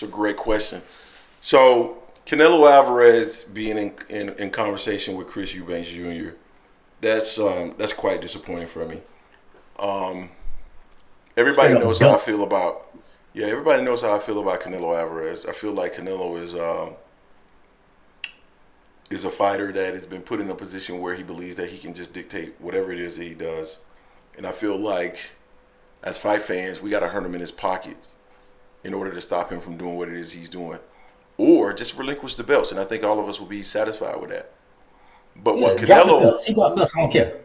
a great question. So Canelo Alvarez being in conversation with Chris Eubank Jr. That's quite disappointing for me. Um, everybody Straight up knows how I dump. feel about everybody knows how I feel about Canelo Alvarez. I feel like Canelo is a fighter that has been put in a position where he believes that he can just dictate whatever it is that he does, and I feel like as fight fans we got to hurt him in his pockets in order to stop him from doing what it is he's doing, or just relinquish the belts. And I think all of us will be satisfied with that. But what Yeah, drop the Canelo, belts. He got belts. I don't care.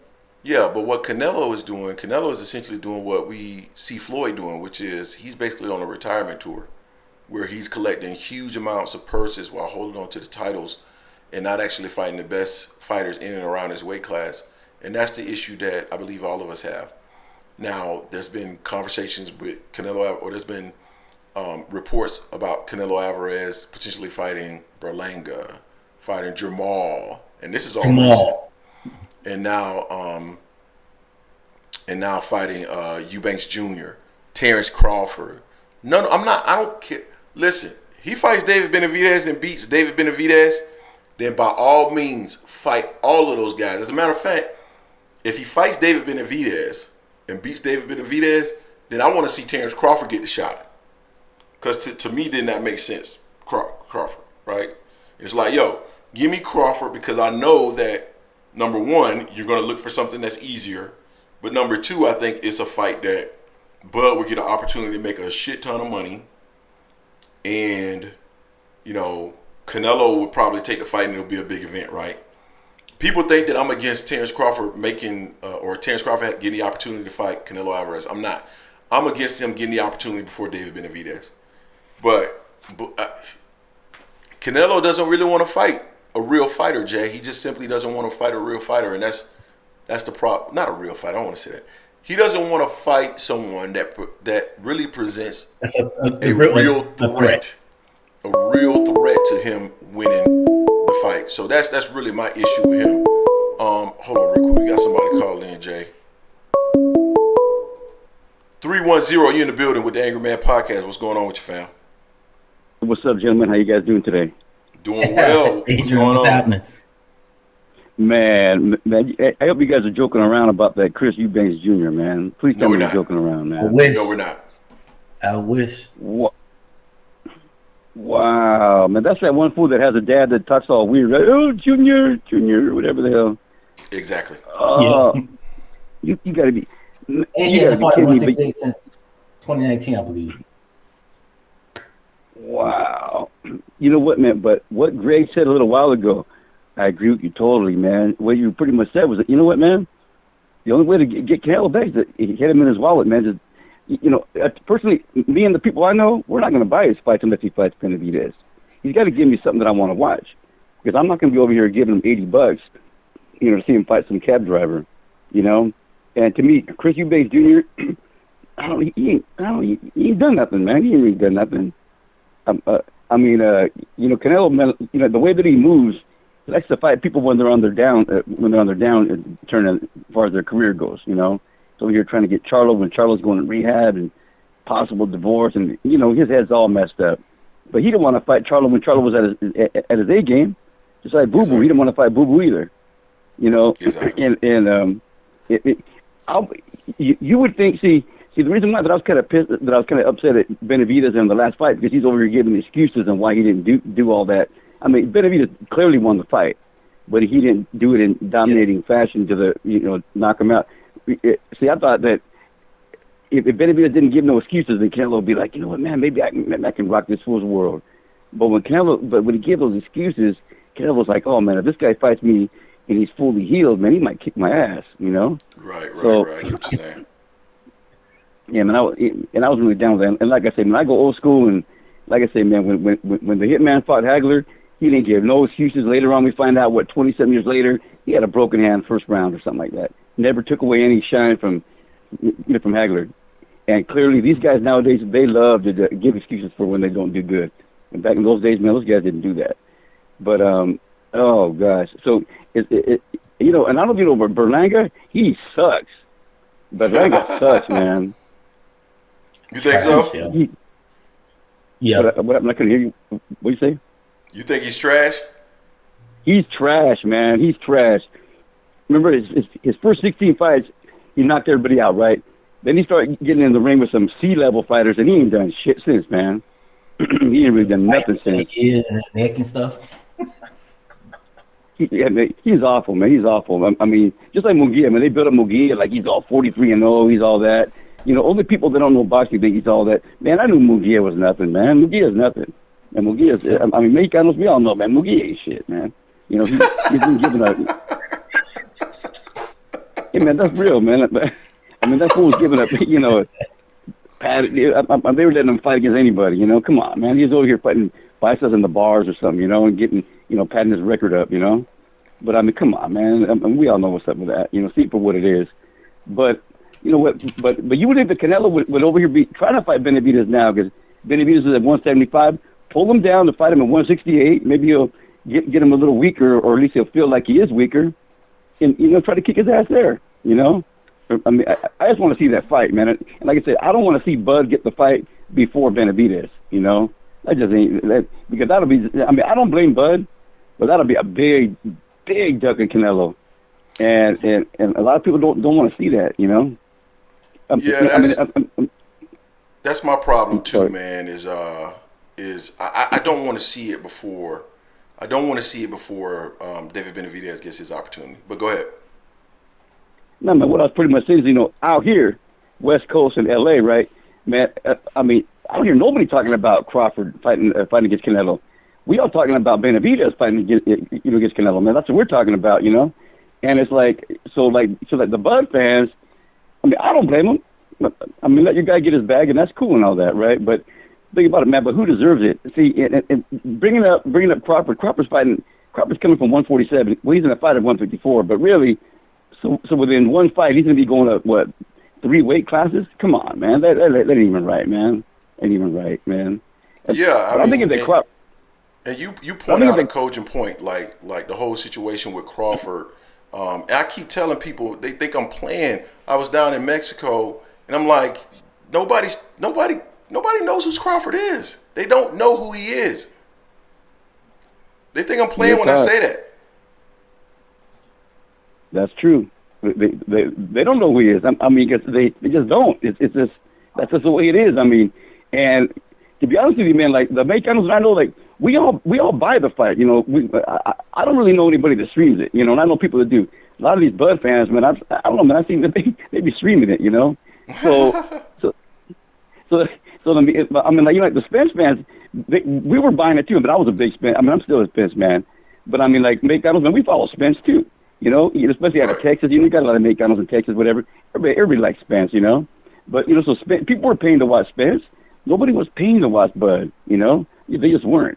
yeah, but what Canelo is doing, Canelo is essentially doing what we see Floyd doing, which is he's basically on a retirement tour where he's collecting huge amounts of purses while holding on to the titles and not actually fighting the best fighters in and around his weight class. And that's the issue that I believe all of us have. Now, there's been conversations with Canelo, or there's been reports about Canelo Alvarez potentially fighting Berlanga, fighting Jamal, and this is all recent. Jamal. And now fighting Eubanks Jr., Terrence Crawford. No, I'm not. I don't care. Listen, he fights David Benavidez and beats David Benavidez, then by all means fight all of those guys. As a matter of fact, if he fights David Benavidez and beats David Benavidez, then I want to see Terrence Crawford get the shot. Because to me, then that makes sense. Crawford, right? It's like, yo, give me Crawford because I know that, number one, you're going to look for something that's easier. But number two, I think it's a fight that Bud would get an opportunity to make a shit ton of money. And, Canelo would probably take the fight and it'll be a big event, right? People think that I'm against Terrence Crawford or Terrence Crawford getting the opportunity to fight Canelo Alvarez. I'm not. I'm against him getting the opportunity before David Benavidez. But Canelo doesn't really want to fight a real fighter, Jay. He just simply doesn't want to fight a real fighter, and that's the problem. Not a real fighter. I don't want to say that. He doesn't want to fight someone that really presents That's a real threat, a real threat to him winning the fight. So that's really my issue with him. Hold on, real quick. We got somebody call in, Jay. 310, you in the building with the Angry Man Podcast. What's going on with you, fam? What's up, gentlemen? How you guys doing today? Doing well. What's Adrian, going what's on? happening? Man, I hope you guys are joking around about that Chris Eubanks Jr., man. Please No, tell we're me you're not. joking around, I man. wish. No, we're not. I wish. Wow, man, that's that one fool that has a dad that talks all weird, right? Oh, Junior, whatever the hell. Exactly. Oh, Yeah. you gotta be, And you he gotta hasn't be fought at kidding me. 168 since 2019, I believe. Wow. You know what, man? But what Greg said a little while ago, I agree with you totally, man. What you pretty much said was that, you know what, man? The only way to get Canelo back is to hit him in his wallet, man. Just, personally, me and the people I know, we're not going to buy his fights unless he fights Benavidez. He's got to give me something that I want to watch. Because I'm not going to be over here giving him $80, to see him fight some cab driver, And to me, Chris Eubanks Jr., he ain't done nothing, man. He ain't really done nothing. Canelo, man, the way that he moves, he likes to fight people when they're on their down, turn as far as their career goes, So you're trying to get Charlo when Charlo's going to rehab and possible divorce, and his head's all messed up. But he didn't want to fight Charlo when Charlo was at his A game, just like Boo Boo. Exactly. He didn't want to fight Boo Boo either, Exactly. You would think. See, the reason why that I was kind of pissed, that I was kind of upset at Benavidez in the last fight, because he's over here giving excuses on why he didn't do all that. I mean, Benavidez clearly won the fight, but he didn't do it in dominating fashion to knock him out. See, I thought that if Benavidez didn't give no excuses, then Canelo would be like, you know what, man, maybe I can rock this fool's world. But when he gave those excuses, Canelo was like, oh man, if this guy fights me and he's fully healed, man, he might kick my ass, Right. So- I get what you're saying. Yeah, man, I was really down with that. And like I say, man, I go old school, and like I say, man, when the Hitman fought Hagler, he didn't give no excuses. Later on, we find out 27 years later, he had a broken hand first round or something like that. Never took away any shine from Hagler. And clearly, these guys nowadays, they love to give excuses for when they don't do good. And back in those days, man, those guys didn't do that. But oh gosh, so and I don't know, but Berlanga, he sucks. Berlanga sucks, man. You think so? Yeah. Yeah. What I'm not gonna hear you. What you say? You think he's trash? He's trash, man. He's trash. Remember his first 16 fights, he knocked everybody out, right? Then he started getting in the ring with some C-level fighters, and he ain't done shit since, man. He ain't really done nothing since. Yeah, neck and stuff. He's awful, man. He's awful. I mean, just like Munguia, man. They built up Munguia like he's all 43-0. He's all that. You know, only people that don't know boxing think he's all that. Man, I knew Munguia was nothing, man. Munguia's nothing. And Munguia's, I mean, Mexicanos, we all know, man. Munguia ain't shit, man. You know, he's been given a. Yeah, man, that's real, man. I mean, that fool was giving up, you know, they were letting him fight against anybody, you know. Come on, man. He's over here fighting fights us in the bars or something, you know, and getting, you know, patting his record up, you know. But, I mean, come on, man. I mean, we all know what's up with that, you know, see it for what it is. But, you know what, but you would think that Canelo would over here be trying to fight Benavidez now because Benavidez is at 175. Pull him down to fight him at 168. Maybe he'll get him a little weaker, or at least he'll feel like he is weaker. And, you know, try to kick his ass there, you know? I mean, I just want to see that fight, man. And like I said, I don't want to see Bud get the fight before Benavidez, you know? That just ain't, because that'll be, I mean, I don't blame Bud, but that'll be a big duck in Canelo. And a lot of people don't want to see that, you know? That's my problem too, man, is I don't want to see it before. I don't want to see it before David Benavidez gets his opportunity. But go ahead. No, man, what I was pretty much saying is, you know, out here, West Coast and L.A., right, man, I mean, I don't hear nobody talking about Crawford fighting against Canelo. We all talking about Benavidez fighting against Canelo, man. That's what we're talking about, you know? And it's like, so the Bud fans, I mean, I don't blame them. I mean, let your guy get his bag, and that's cool and all that, right? But think about it, man. But who deserves it? See, and bringing up Crawford's coming from 147. Well, he's in a fight at 154, but really, so within one fight, he's going to be going up, what, 3 weight classes? Come on, man. That ain't even right, man. Ain't even right, man. Yeah, I'm thinking that Crawford. And you point out a cogent point, like the whole situation with Crawford. And I keep telling people they think I'm playing. I was down in Mexico, and I'm like, nobody knows who Crawford is. They don't know who he is. They think I'm playing when I say that. That's true. They don't know who he is. I mean, they just don't. It's just that's just the way it is. I mean, and to be honest with you, man, like the Mexicanos, I know, like we all buy the fight. You know, I don't really know anybody that streams it. You know, and I know people that do. A lot of these Bud fans, man, I don't know, man. I think that they be streaming it. You know, so I mean, like, you know, like the Spence fans, we were buying it too. But I was a big Spence. I mean, I'm still a Spence man. But I mean, like Mexicanos, man, we follow Spence too. You know, especially out of Texas. You know, you got a lot of Mexicanos in Texas, whatever. Everybody likes Spence, you know. But, you know, so people were paying to watch Spence. Nobody was paying to watch Bud, you know. They just weren't.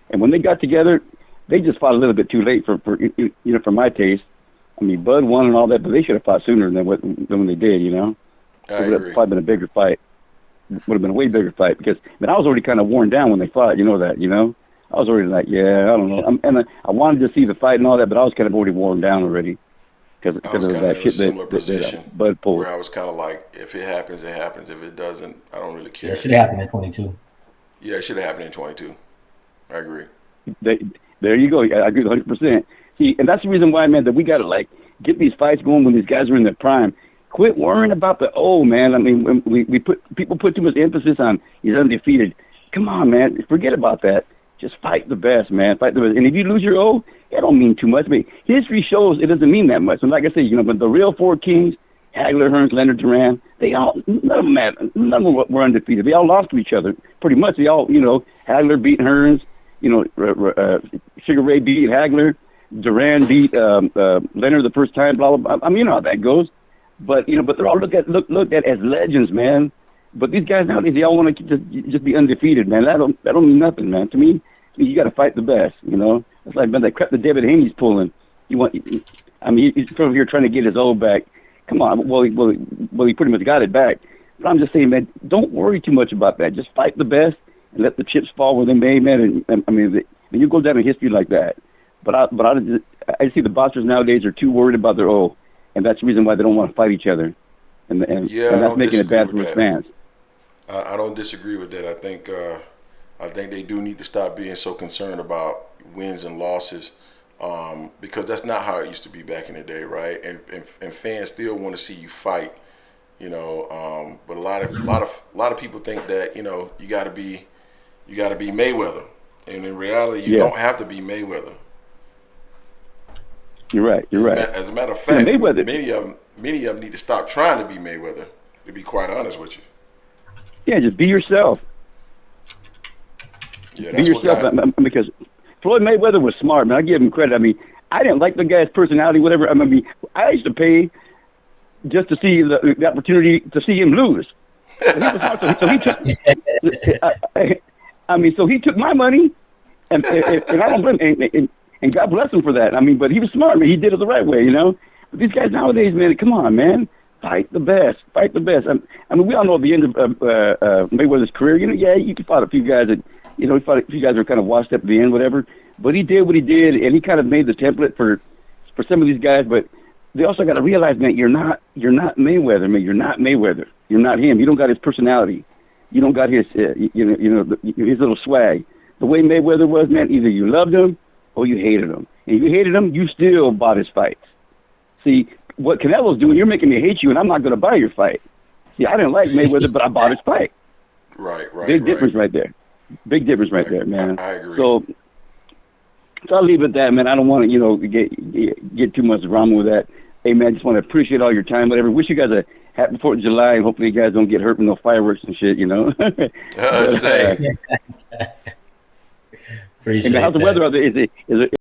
And when they got together, they just fought a little bit too late for you know, for my taste. I mean, Bud won and all that, but they should have fought sooner than when they did, you know. It would have probably been a bigger fight. Would have been a way bigger fight because, man, I was already kind of worn down when they fought. You know that, you know. I was already like, yeah, I don't know. And I wanted to see the fight and all that, but I was kind of already worn down already because of that shit that Bud pulled. Where I was kind of like, if it happens, it happens. If it doesn't, I don't really care. It should have happened in 22. Yeah, it should have happened in 22. I agree. There you go. I agree 100%. See, and that's the reason why, man, that we got to, like, get these fights going when these guys are in their prime. Quit worrying about the man. I mean, people put too much emphasis on he's undefeated. Come on, man. Forget about that. Just fight the best, man. Fight the best. And if you lose your it don't mean too much. I mean, history shows it doesn't mean that much. And like I said, you know, but the real 4 kings, Hagler, Hearns, Leonard, Duran, none of them were undefeated. They all lost to each other. Pretty much. They all, you know, Hagler beat Hearns, you know, Sugar Ray beat Hagler, Duran beat Leonard the first time, blah, blah, blah. I mean, you know how that goes. But, you know, they're all looked at as legends, man. But these guys nowadays, they all want to just be undefeated, man. That don't mean nothing, man. To me, you got to fight the best, you know. It's like, man, that crap that David Haney's pulling. He's from here trying to get his back. Come on, well, he pretty much got it back. But I'm just saying, man, don't worry too much about that. Just fight the best and let the chips fall where they may, man. And I mean, you go down in history like that. But I see the boxers nowadays are too worried about their and that's the reason why they don't want to fight each other. And that's making it bad for the fans. I don't disagree with that. I think I think they do need to stop being so concerned about wins and losses, because that's not how it used to be back in the day, right? And fans still want to see you fight, you know. But a lot of people think that, you know, you got to be Mayweather, and in reality, you don't have to be Mayweather. You're right. You're right. As a matter of fact, Mayweather, many of them need to stop trying to be Mayweather. To be quite honest with you. Yeah, just be yourself. Yeah, Be that's yourself, because Floyd Mayweather was smart, man. I give him credit. I mean, I didn't like the guy's personality, whatever. I mean, I used to pay just to see the opportunity to see him lose. So he was smart. So he took. I mean, so he took my money, and I don't blame him, and God bless him for that. I mean, but he was smart, man. He did it the right way, you know. But these guys nowadays, man, come on, man. Fight the best. Fight the best. I mean, we all know the end of Mayweather's career. You know, yeah, you can fight a few guys that, you know, he fought a few guys that were kind of washed up at the end, whatever. But he did what he did, and he kind of made the template for some of these guys. But they also got to realize, man, you're not Mayweather, man. You're not Mayweather. You're not him. You don't got his personality. You don't got his, his little swag. The way Mayweather was, man, either you loved him or you hated him. And if you hated him, you still bought his fights. See, what Canelo's doing, you're making me hate you, and I'm not going to buy your fight. See, I didn't like Mayweather, but I bought his fight. Right. Big difference right there. Big difference right there, man. I agree. So I'll leave it at that, man. I don't want to, you know, get too much drama with that. Hey, man, I just want to appreciate all your time, whatever. Wish you guys a happy 4th of July, and hopefully you guys don't get hurt with no fireworks and shit, you know. Say. Appreciate how's the weather out there? Is it